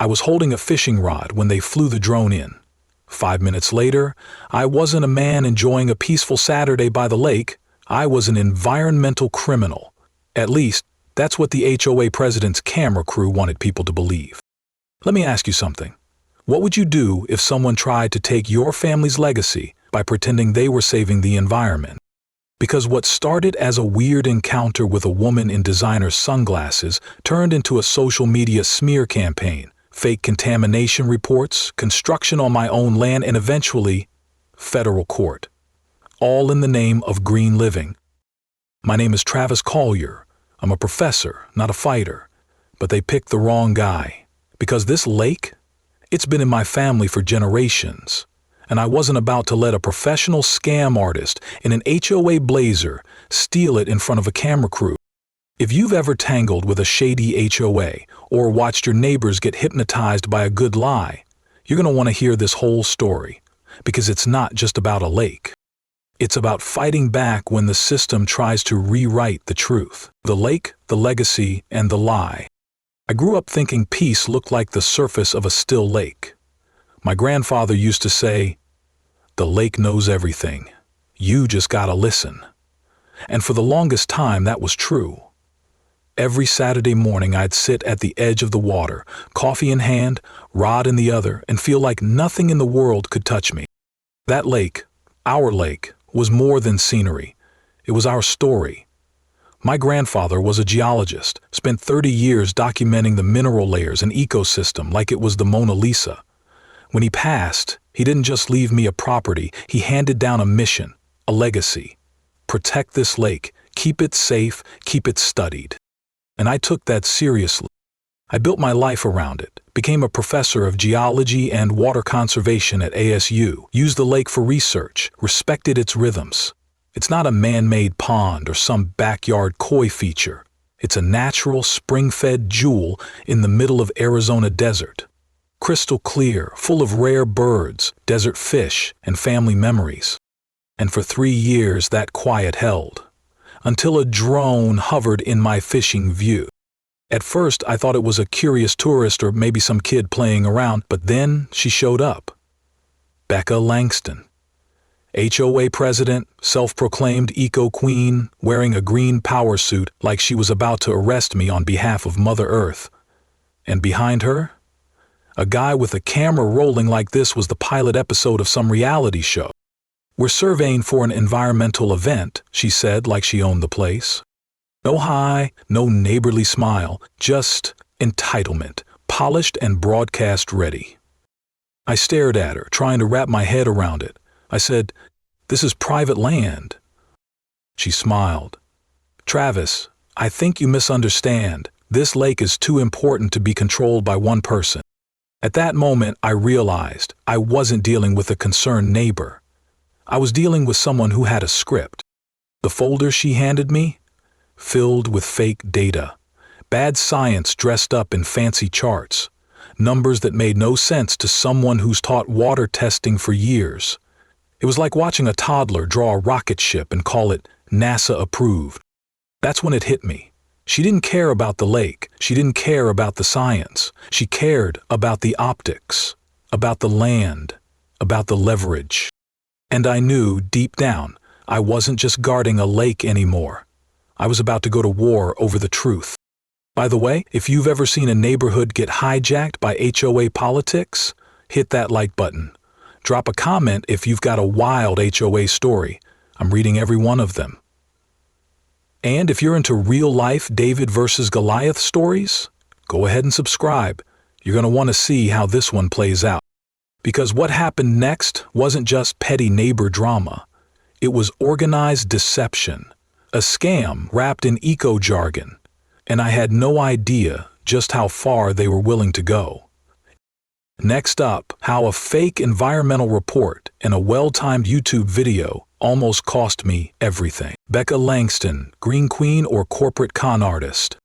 I was holding a fishing rod when they flew the drone in. 5 minutes later, I wasn't a man enjoying a peaceful Saturday by the lake. I was an environmental criminal. At least, that's what the HOA president's camera crew wanted people to believe. Let me ask you something. What would you do if someone tried to take your family's legacy by pretending they were saving the environment? Because what started as a weird encounter with a woman in designer sunglasses turned into a social media smear campaign, fake contamination reports, construction on my own land, and eventually, federal court. All in the name of green living. My name is Travis Collier. I'm a professor, not a fighter. But they picked the wrong guy. Because this lake, it's been in my family for generations. And I wasn't about to let a professional scam artist in an HOA blazer steal it in front of a camera crew. If you've ever tangled with a shady HOA or watched your neighbors get hypnotized by a good lie, you're going to want to hear this whole story, because it's not just about a lake. It's about fighting back when the system tries to rewrite the truth. The lake, the legacy, and the lie. I grew up thinking peace looked like the surface of a still lake. My grandfather used to say, "The lake knows everything. You just gotta listen." And for the longest time, that was true. Every Saturday morning, I'd sit at the edge of the water, coffee in hand, rod in the other, and feel like nothing in the world could touch me. That lake, our lake, was more than scenery. It was our story. My grandfather was a geologist, spent 30 years documenting the mineral layers and ecosystem like it was the Mona Lisa. When he passed, he didn't just leave me a property, he handed down a mission, a legacy. Protect this lake, keep it safe, keep it studied. And I took that seriously. I built my life around it, became a professor of geology and water conservation at ASU, used the lake for research, respected its rhythms. It's not a man-made pond or some backyard koi feature. It's a natural, spring-fed jewel in the middle of Arizona desert. Crystal clear, full of rare birds, desert fish, and family memories. And for 3 years that quiet held, until a drone hovered in my fishing view. At first I thought it was a curious tourist or maybe some kid playing around, but then she showed up. Becca Langston. HOA president, self-proclaimed eco-queen, wearing a green power suit like she was about to arrest me on behalf of Mother Earth. And behind her, a guy with a camera rolling like this was the pilot episode of some reality show. "We're surveying for an environmental event," she said like she owned the place. No hi, no neighborly smile, just entitlement, polished and broadcast ready. I stared at her, trying to wrap my head around it. I said, "This is private land." She smiled. "Travis, I think you misunderstand. This lake is too important to be controlled by one person." At that moment, I realized I wasn't dealing with a concerned neighbor. I was dealing with someone who had a script. The folder she handed me, filled with fake data, bad science dressed up in fancy charts, numbers that made no sense to someone who's taught water testing for years. It was like watching a toddler draw a rocket ship and call it NASA approved. That's when it hit me. She didn't care about the lake. She didn't care about the science. She cared about the optics, about the land, about the leverage. And I knew deep down I wasn't just guarding a lake anymore. I was about to go to war over the truth. By the way, if you've ever seen a neighborhood get hijacked by HOA politics, hit that like button. Drop a comment if you've got a wild HOA story. I'm reading every one of them. And if you're into real-life David versus Goliath stories, go ahead and subscribe. You're going to want to see how this one plays out. Because what happened next wasn't just petty neighbor drama. It was organized deception, a scam wrapped in eco-jargon, and I had no idea just how far they were willing to go. Next up, how a fake environmental report and a well-timed YouTube video almost cost me everything. Becca Langston, green queen or corporate con artist.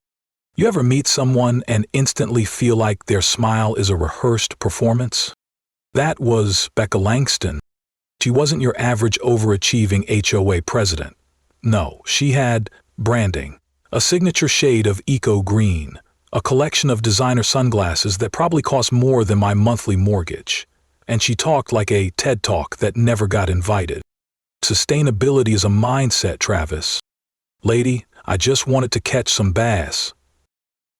You ever meet someone and instantly feel like their smile is a rehearsed performance? That was Becca Langston. She wasn't your average overachieving HOA president. No, she had branding, a signature shade of eco-green, a collection of designer sunglasses that probably cost more than my monthly mortgage. And she talked like a TED Talk that never got invited. Sustainability is a mindset, Travis. Lady, I just wanted to catch some bass.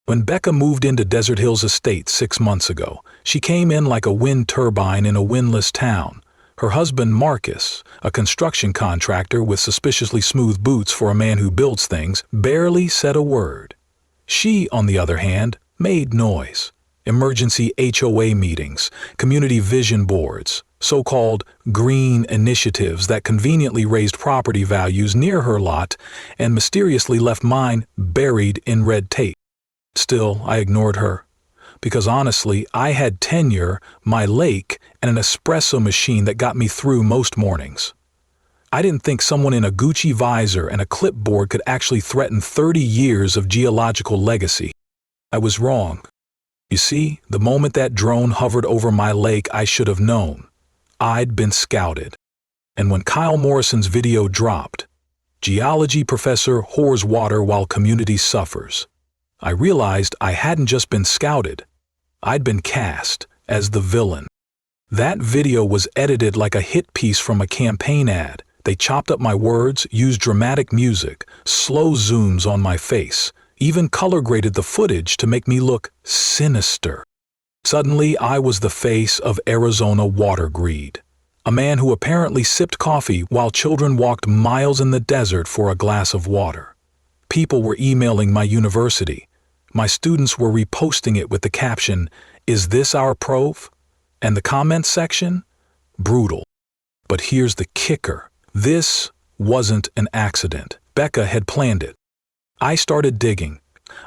When Becca moved into Desert Hills Estate 6 months ago, she came in like a wind turbine in a windless town. Her husband, Marcus, a construction contractor with suspiciously smooth boots for a man who builds things, barely said a word. She, on the other hand, made noise. Emergency HOA meetings, community vision boards, so-called green initiatives that conveniently raised property values near her lot and mysteriously left mine buried in red tape. Still, I ignored her. Because honestly, I had tenure, my lake, and an espresso machine that got me through most mornings. I didn't think someone in a Gucci visor and a clipboard could actually threaten 30 years of geological legacy. I was wrong. You see, the moment that drone hovered over my lake, I should have known. I'd been scouted. And when Kyle Morrison's video dropped, geology professor whores water while community suffers, I realized I hadn't just been scouted. I'd been cast as the villain. That video was edited like a hit piece from a campaign ad. They chopped up my words, used dramatic music, slow zooms on my face, even color graded the footage to make me look sinister. Suddenly, I was the face of Arizona water greed. A man who apparently sipped coffee while children walked miles in the desert for a glass of water. People were emailing my university. My students were reposting it with the caption, "Is this our prov?" And the comments section? Brutal. But here's the kicker. This wasn't an accident. Becca had planned it. I started digging.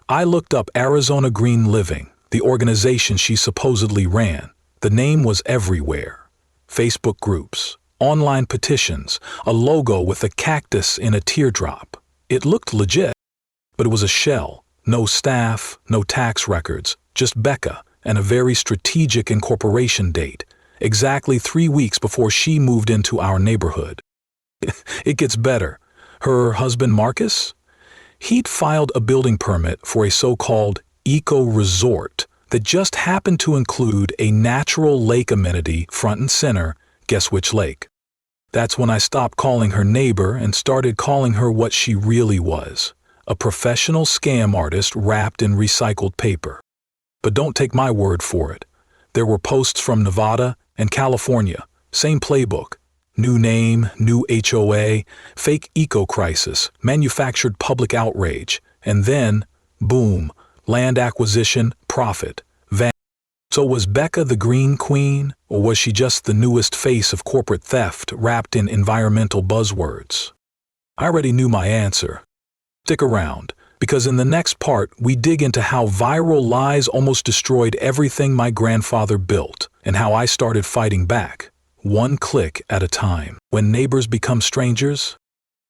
I looked up Arizona Green Living, the organization she supposedly ran. The name was everywhere. Facebook groups, online petitions, a logo with a cactus in a teardrop. It looked legit, but it was a shell. No staff, no tax records, just Becca and a very strategic incorporation date, exactly 3 weeks before she moved into our neighborhood. It gets better. Her husband, Marcus? He'd filed a building permit for a so-called eco-resort that just happened to include a natural lake amenity front and center. Guess which lake? That's when I stopped calling her neighbor and started calling her what she really was. A professional scam artist wrapped in recycled paper. But don't take my word for it. There were posts from Nevada and California. Same playbook. New name, new HOA, fake eco-crisis, manufactured public outrage. And then, boom, land acquisition, profit, van. So was Becca the Green Queen, or was she just the newest face of corporate theft wrapped in environmental buzzwords? I already knew my answer. Stick around, because in the next part we dig into how viral lies almost destroyed everything my grandfather built, and how I started fighting back, one click at a time. When neighbors become strangers,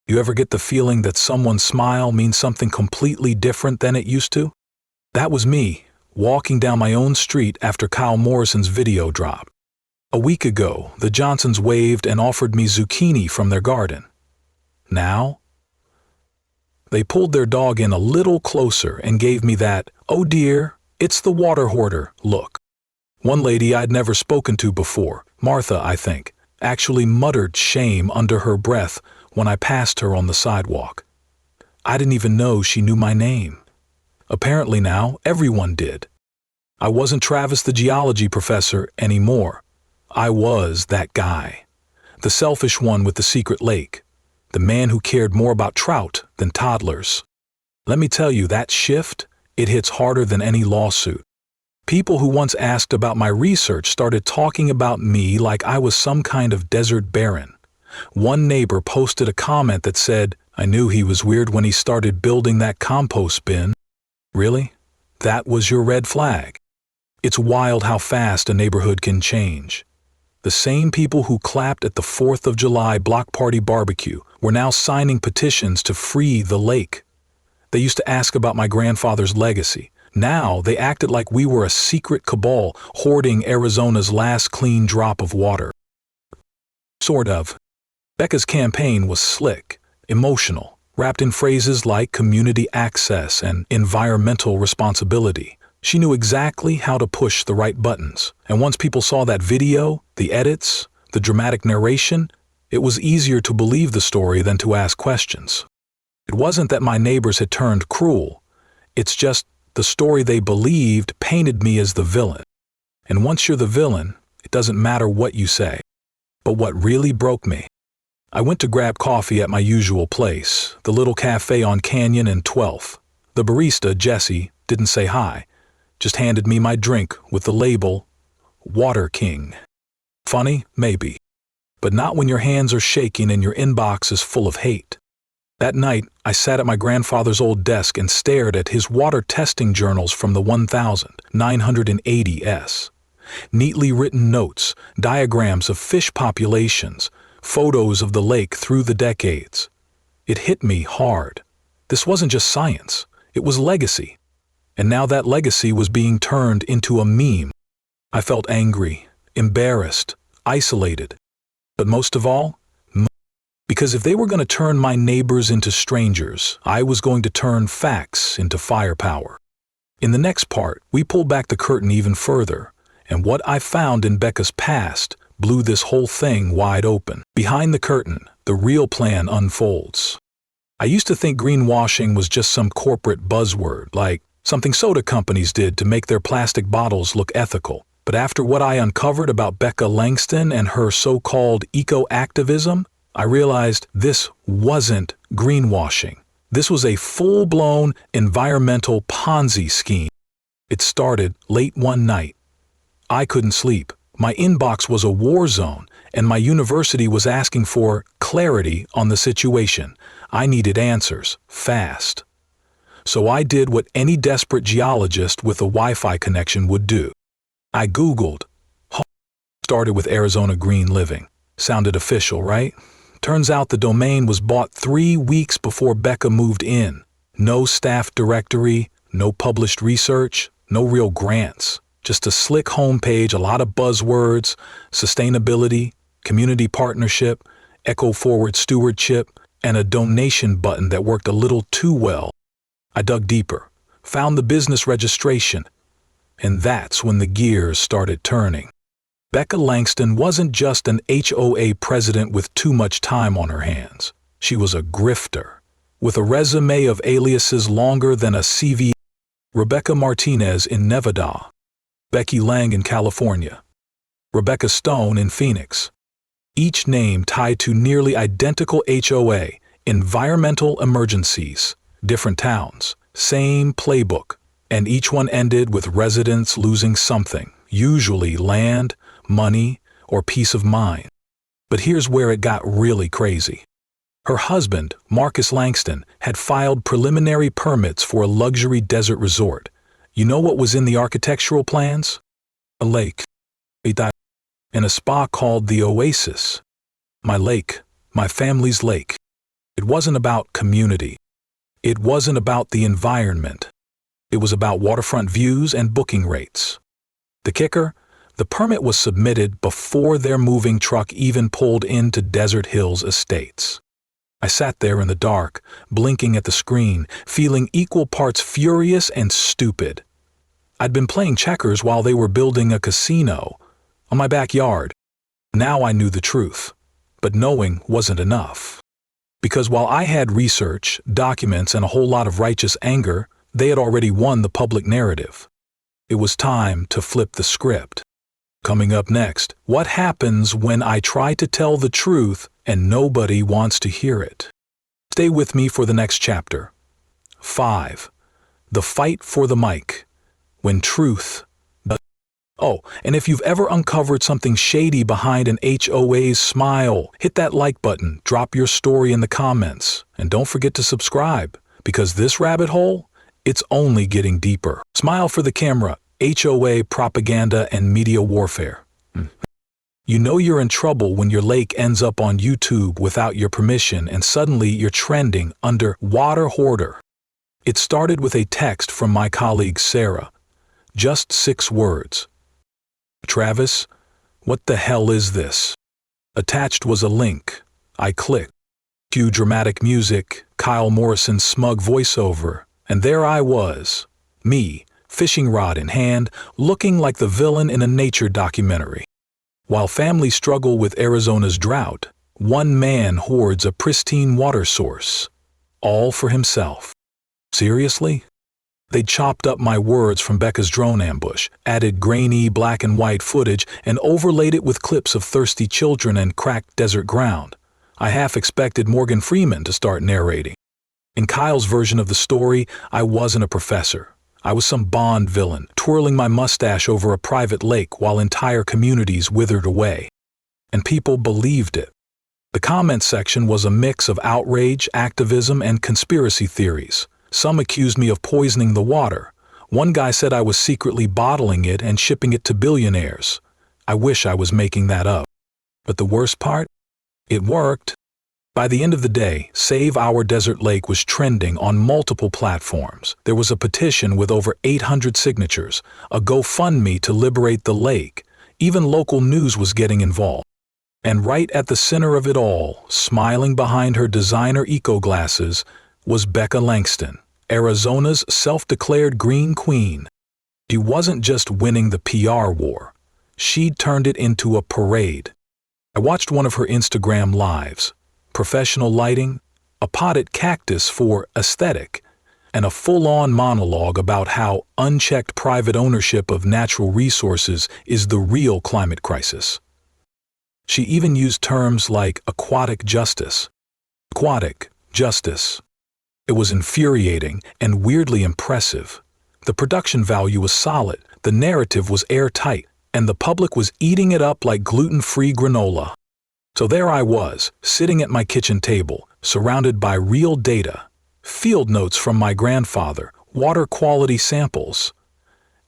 you ever get the feeling that someone's smile means something completely different than it used to? That was me, walking down my own street after Kyle Morrison's video dropped. A week ago, the Johnsons waved and offered me zucchini from their garden. Now, they pulled their dog in a little closer and gave me that, "Oh dear, it's the water hoarder" look. One lady I'd never spoken to before, Martha, I think, actually muttered shame under her breath when I passed her on the sidewalk. I didn't even know she knew my name. Apparently now, everyone did. I wasn't Travis the geology professor anymore. I was that guy. The selfish one with the secret lake. The man who cared more about trout than toddlers. Let me tell you, that shift, it hits harder than any lawsuit. People who once asked about my research started talking about me like I was some kind of desert baron. One neighbor posted a comment that said, "I knew he was weird when he started building that compost bin." Really? That was your red flag? It's wild how fast a neighborhood can change. The same people who clapped at the 4th of July block party barbecue were now signing petitions to free the lake. They used to ask about my grandfather's legacy. Now they acted like we were a secret cabal hoarding Arizona's last clean drop of water. Sort of. Becca's campaign was slick, emotional, wrapped in phrases like community access and environmental responsibility. She knew exactly how to push the right buttons. And once people saw that video, the edits, the dramatic narration, it was easier to believe the story than to ask questions. It wasn't that my neighbors had turned cruel. It's just the story they believed painted me as the villain. And once you're the villain, it doesn't matter what you say. But what really broke me? I went to grab coffee at my usual place, the little cafe on Canyon and 12th. The barista, Jesse, didn't say hi, just handed me my drink with the label, Water King. Funny? Maybe. But not when your hands are shaking and your inbox is full of hate. That night, I sat at my grandfather's old desk and stared at his water testing journals from the 1980s. Neatly written notes, diagrams of fish populations, photos of the lake through the decades. It hit me hard. This wasn't just science, it was legacy. And now that legacy was being turned into a meme. I felt angry, embarrassed, isolated. But most of all, because if they were going to turn my neighbors into strangers, I was going to turn facts into firepower. In the next part, we pull back the curtain even further, and what I found in Becca's past blew this whole thing wide open. Behind the curtain, the real plan unfolds. I used to think greenwashing was just some corporate buzzword, like something soda companies did to make their plastic bottles look ethical. But after what I uncovered about Becca Langston and her so-called eco-activism, I realized this wasn't greenwashing. This was a full-blown environmental Ponzi scheme. It started late one night. I couldn't sleep. My inbox was a war zone, and my university was asking for clarity on the situation. I needed answers, fast. So I did what any desperate geologist with a Wi-Fi connection would do. I Googled. Started with Arizona Green Living. Sounded official, right? Turns out the domain was bought 3 weeks before Becca moved in. No staff directory, no published research, no real grants. Just a slick homepage, a lot of buzzwords, sustainability, community partnership, eco-forward stewardship, and a donation button that worked a little too well. I dug deeper, found the business registration, and that's when the gears started turning. Becca Langston wasn't just an HOA president with too much time on her hands. She was a grifter, with a resume of aliases longer than a CV. Rebecca Martinez in Nevada, Becky Lang in California, Rebecca Stone in Phoenix. Each name tied to nearly identical HOA, environmental emergencies, different towns, same playbook, and each one ended with residents losing something, usually land, money, or peace of mind. But here's where it got really crazy. Her husband, Marcus Langston, had filed preliminary permits for a luxury desert resort. You know what was in the architectural plans? A lake. And a spa called the Oasis. My lake, my family's lake. It wasn't about community. It wasn't about the environment. It was about waterfront views and booking rates. The kicker? The permit was submitted before their moving truck even pulled into Desert Hills Estates. I sat there in the dark, blinking at the screen, feeling equal parts furious and stupid. I'd been playing checkers while they were building a casino on my backyard. Now I knew the truth, but knowing wasn't enough. Because while I had research, documents, and a whole lot of righteous anger, they had already won the public narrative. It was time to flip the script. Coming up next, what happens when I try to tell the truth and nobody wants to hear it? Stay with me for the next chapter. 5. The fight for the mic. When truth. Oh, and if you've ever uncovered something shady behind an HOA's smile, hit that like button, drop your story in the comments, and don't forget to subscribe, because this rabbit hole, it's only getting deeper. Smile for the camera. HOA propaganda and media warfare. You know you're in trouble when your lake ends up on YouTube without your permission and suddenly you're trending under Water Hoarder. It started with a text from my colleague Sarah. Just 6 words. Travis, what the hell is this? Attached was a link. I clicked. Cue dramatic music, Kyle Morrison's smug voiceover, and there I was, me, fishing rod in hand, looking like the villain in a nature documentary. While families struggle with Arizona's drought, one man hoards a pristine water source, all for himself. Seriously? They chopped up my words from Becca's drone ambush, added grainy black and white footage, and overlaid it with clips of thirsty children and cracked desert ground. I half expected Morgan Freeman to start narrating. In Kyle's version of the story, I wasn't a professor. I was some Bond villain, twirling my mustache over a private lake while entire communities withered away. And people believed it. The comment section was a mix of outrage, activism, and conspiracy theories. Some accused me of poisoning the water. One guy said I was secretly bottling it and shipping it to billionaires. I wish I was making that up. But the worst part? It worked. By the end of the day, Save Our Desert Lake was trending on multiple platforms. There was a petition with over 800 signatures, a GoFundMe to liberate the lake. Even local news was getting involved. And right at the center of it all, smiling behind her designer eco-glasses, was Becca Langston, Arizona's self-declared Green Queen. She wasn't just winning the PR war. She'd turned it into a parade. I watched one of her Instagram lives. Professional lighting, a potted cactus for aesthetic, and a full-on monologue about how unchecked private ownership of natural resources is the real climate crisis. She even used terms like aquatic justice. Aquatic justice. It was infuriating and weirdly impressive. The production value was solid, the narrative was airtight, and the public was eating it up like gluten-free granola. So there I was, sitting at my kitchen table, surrounded by real data, field notes from my grandfather, water quality samples,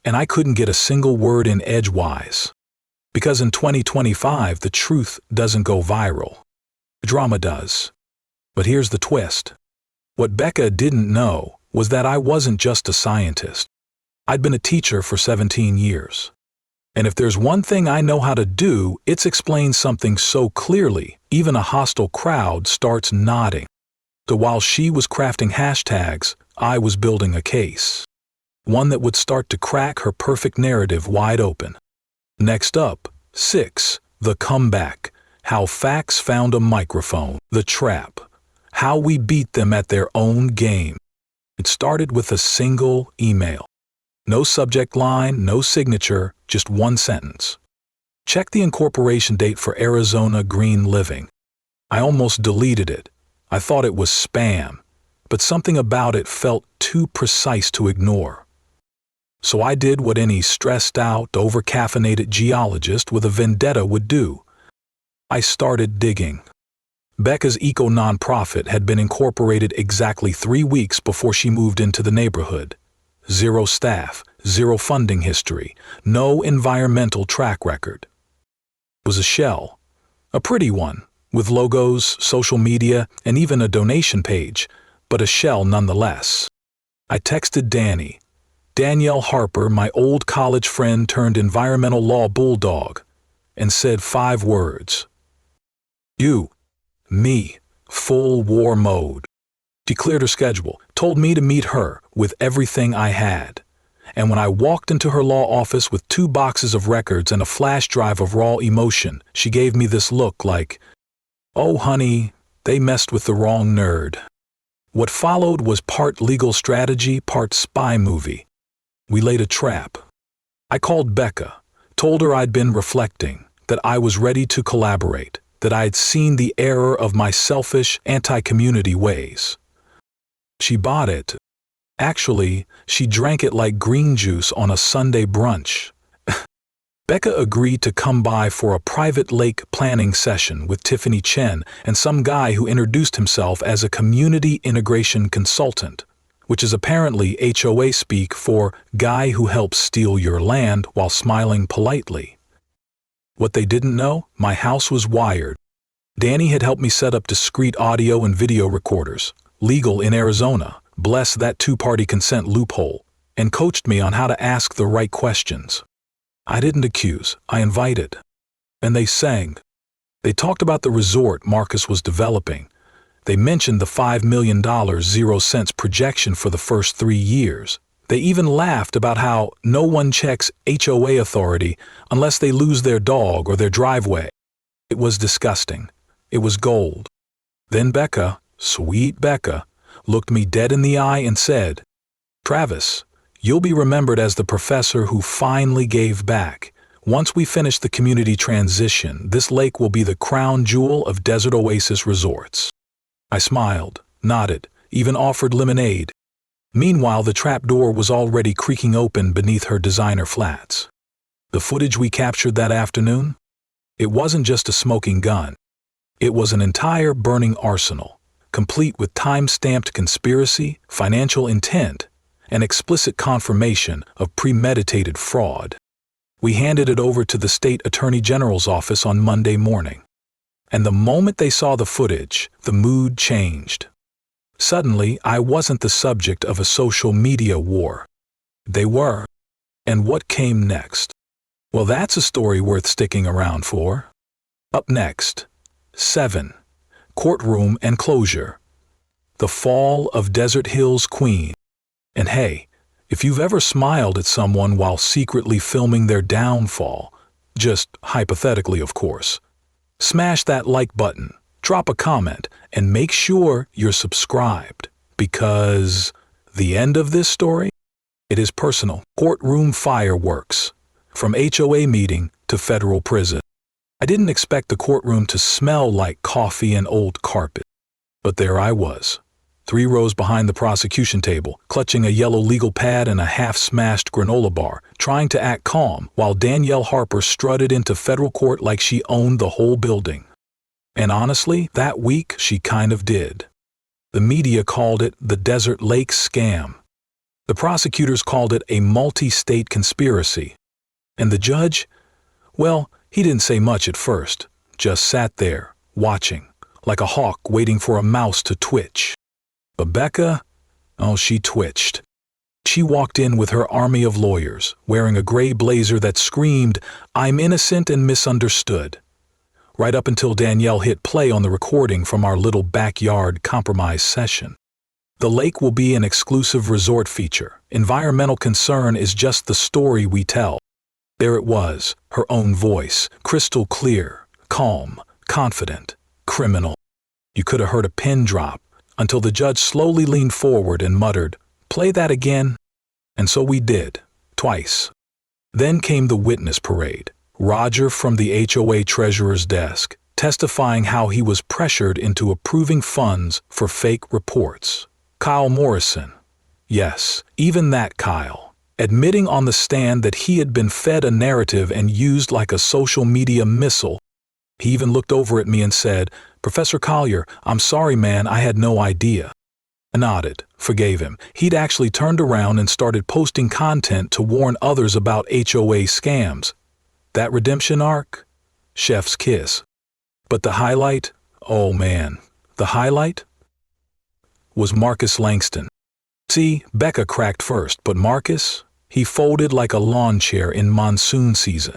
and I couldn't get a single word in edgewise. Because in 2025, the truth doesn't go viral. The drama does. But here's the twist. What Becca didn't know was that I wasn't just a scientist. I'd been a teacher for 17 years. And if there's one thing I know how to do, it's explain something so clearly, even a hostile crowd starts nodding. So while she was crafting hashtags, I was building a case. One that would start to crack her perfect narrative wide open. Next up, 6. The comeback. How facts found a microphone. The trap. How we beat them at their own game. It started with a single email. No subject line, no signature, just one sentence. Check the incorporation date for Arizona Green Living. I almost deleted it. I thought it was spam, but something about it felt too precise to ignore. So I did what any stressed-out, over-caffeinated geologist with a vendetta would do. I started digging. Becca's eco-nonprofit had been incorporated exactly 3 weeks before she moved into the neighborhood. 0 staff, 0 funding history, no environmental track record. It was a shell, a pretty one, with logos, social media, and even a donation page, but a shell nonetheless. I texted Danielle Harper, my old college friend turned environmental law bulldog, and said 5 words. You, me, full war mode. She cleared her schedule, told me to meet her with everything I had. And when I walked into her law office with 2 boxes of records and a flash drive of raw emotion, she gave me this look like, "Oh honey, they messed with the wrong nerd." What followed was part legal strategy, part spy movie. We laid a trap. I called Becca, told her I'd been reflecting, that I was ready to collaborate, that I'd seen the error of my selfish, anti-community ways. She bought it. Actually, she drank it like green juice on a Sunday brunch. Becca agreed to come by for a private lake planning session with Tiffany Chen and some guy who introduced himself as a community integration consultant, which is apparently HOA speak for guy who helps steal your land while smiling politely. What they didn't know, my house was wired. Danny had helped me set up discrete audio and video recorders, legal in Arizona, bless that 2-party consent loophole, and coached me on how to ask the right questions. I didn't accuse, I invited. And they sang. They talked about the resort Marcus was developing, They mentioned the $5 million 0 cents projection for the first 3 years. They even laughed about how no one checks HOA authority unless they lose their dog or their driveway. It was disgusting. It was gold. Then Becca, sweet Becca, looked me dead in the eye and said, "Travis, you'll be remembered as the professor who finally gave back. Once we finish the community transition, this lake will be the crown jewel of Desert Oasis Resorts." I smiled, nodded, even offered lemonade. Meanwhile, the trapdoor was already creaking open beneath her designer flats. The footage we captured that afternoon? It wasn't just a smoking gun. It was an entire burning arsenal, complete with time-stamped conspiracy, financial intent, and explicit confirmation of premeditated fraud. We handed it over to the state attorney general's office on Monday morning. And the moment they saw the footage, the mood changed. Suddenly, I wasn't the subject of a social media war. They were. And what came next? Well, that's a story worth sticking around for. Up next, 7. Courtroom and Closure. The Fall of Desert Hills Queen. And hey, if you've ever smiled at someone while secretly filming their downfall, just hypothetically of course, smash that like button, drop a comment, and make sure you're subscribed, because the end of this story? It is personal. Courtroom fireworks. From HOA meeting to federal prison. I didn't expect the courtroom to smell like coffee and old carpet. But there I was, 3 rows behind the prosecution table, clutching a yellow legal pad and a half-smashed granola bar, trying to act calm, while Danielle Harper strutted into federal court like she owned the whole building. And honestly, that week she kind of did. The media called it the Desert Lake scam. The prosecutors called it a multi-state conspiracy. And the judge? Well, he didn't say much at first, just sat there, watching, like a hawk waiting for a mouse to twitch. But Becca, oh, she twitched. She walked in with her army of lawyers, wearing a gray blazer that screamed, "I'm innocent and misunderstood." Right up until Danielle hit play on the recording from our little backyard compromise session. The lake will be an exclusive resort feature. Environmental concern is just the story we tell. There it was, her own voice, crystal clear, calm, confident, criminal. You could have heard a pin drop until the judge slowly leaned forward and muttered, "Play that again." And so we did, twice. Then came the witness parade. Roger from the HOA treasurer's desk, testifying how he was pressured into approving funds for fake reports. Kyle Morrison. Yes, even that Kyle. Admitting on the stand that he had been fed a narrative and used like a social media missile. He even looked over at me and said, "Professor Collier, I'm sorry man, I had no idea." I nodded, forgave him. He'd actually turned around and started posting content to warn others about HOA scams. That redemption arc? Chef's kiss. But the highlight? Oh man, the highlight? Was Marcus Langston. See, Becca cracked first, but Marcus? He folded like a lawn chair in monsoon season.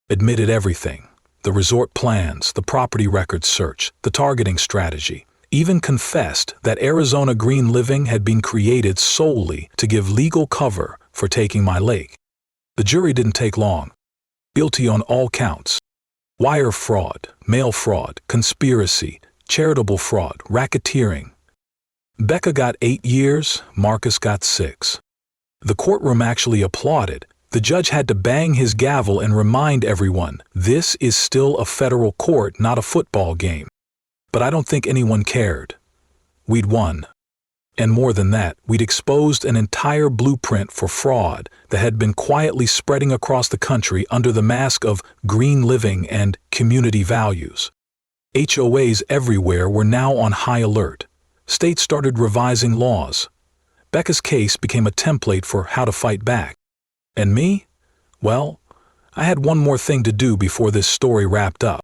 Admitted everything. The resort plans, the property records search, the targeting strategy. Even confessed that Arizona Green Living had been created solely to give legal cover for taking my lake. The jury didn't take long. Guilty on all counts. Wire fraud, mail fraud, conspiracy, charitable fraud, racketeering. Becca got 8 years, Marcus got 6. The courtroom actually applauded. The judge had to bang his gavel and remind everyone, this is still a federal court, not a football game. But I don't think anyone cared. We'd won. And more than that, we'd exposed an entire blueprint for fraud that had been quietly spreading across the country under the mask of green living and community values. HOAs everywhere were now on high alert. States started revising laws. Becca's case became a template for how to fight back. And me? Well, I had one more thing to do before this story wrapped up.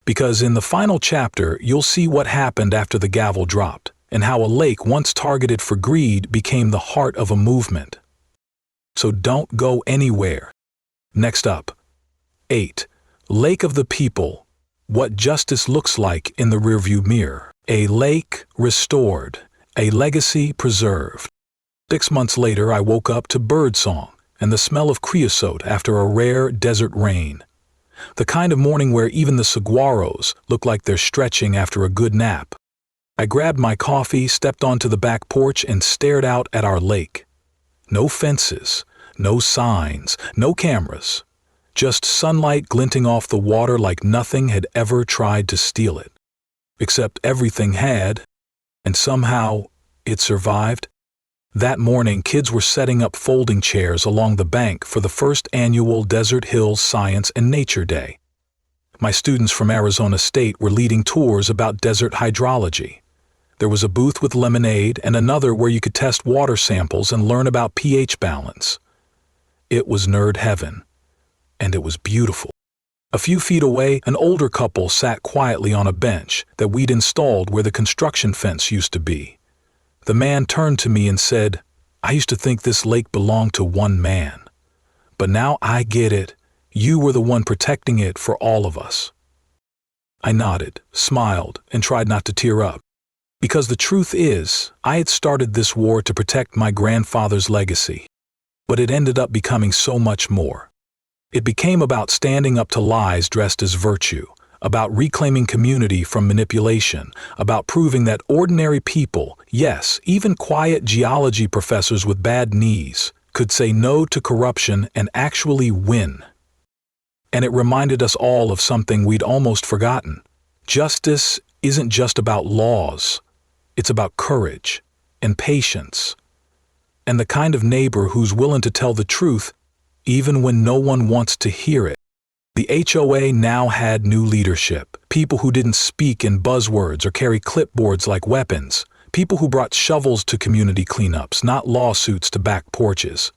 Because in the final chapter, you'll see what happened after the gavel dropped, and how a lake once targeted for greed became the heart of a movement. So don't go anywhere. Next up, 8. Lake of the People. What justice looks like in the rearview mirror. A lake restored, a legacy preserved. 6 months later, I woke up to birdsong and the smell of creosote after a rare desert rain. The kind of morning where even the saguaros look like they're stretching after a good nap. I grabbed my coffee, stepped onto the back porch, and stared out at our lake. No fences, no signs, no cameras. Just sunlight glinting off the water like nothing had ever tried to steal it. Except everything had, and somehow it survived. That morning, kids were setting up folding chairs along the bank for the first annual Desert Hills Science and Nature Day. My students from Arizona State were leading tours about desert hydrology. There was a booth with lemonade and another where you could test water samples and learn about pH balance. It was nerd heaven, and it was beautiful. A few feet away, an older couple sat quietly on a bench that we'd installed where the construction fence used to be. The man turned to me and said, "I used to think this lake belonged to one man. But now I get it. You were the one protecting it for all of us." I nodded, smiled, and tried not to tear up. Because the truth is, I had started this war to protect my grandfather's legacy. But it ended up becoming so much more. It became about standing up to lies dressed as virtue, about reclaiming community from manipulation, about proving that ordinary people, yes, even quiet geology professors with bad knees, could say no to corruption and actually win. And it reminded us all of something we'd almost forgotten. Justice isn't just about laws. It's about courage and patience, and the kind of neighbor who's willing to tell the truth even when no one wants to hear it. The HOA now had new leadership, people who didn't speak in buzzwords or carry clipboards like weapons, people who brought shovels to community cleanups, not lawsuits to back porches.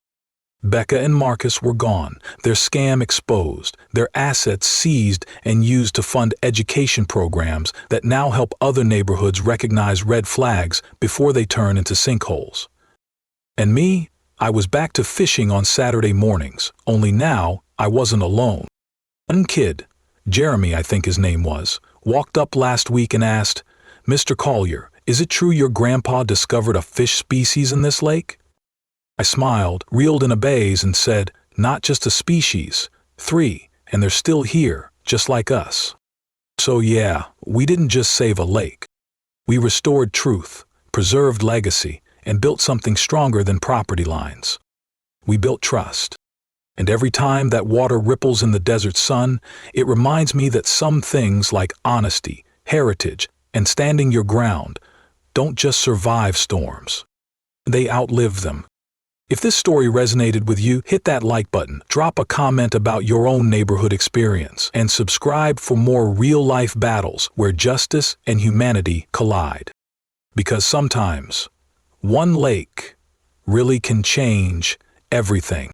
Becca and Marcus were gone, their scam exposed, their assets seized and used to fund education programs that now help other neighborhoods recognize red flags before they turn into sinkholes. And me, I was back to fishing on Saturday mornings, only now I wasn't alone. One kid, Jeremy I think his name was, walked up last week and asked, "Mr. Collier, is it true your grandpa discovered a fish species in this lake?" I smiled, reeled in a bays, and said, "Not just a species, 3, and they're still here, just like us." So yeah, we didn't just save a lake. We restored truth, preserved legacy, and built something stronger than property lines. We built trust. And every time that water ripples in the desert sun, it reminds me that some things like honesty, heritage, and standing your ground don't just survive storms. They outlive them. If this story resonated with you, hit that like button, drop a comment about your own neighborhood experience, and subscribe for more real-life battles where justice and humanity collide. Because sometimes, one lake really can change everything.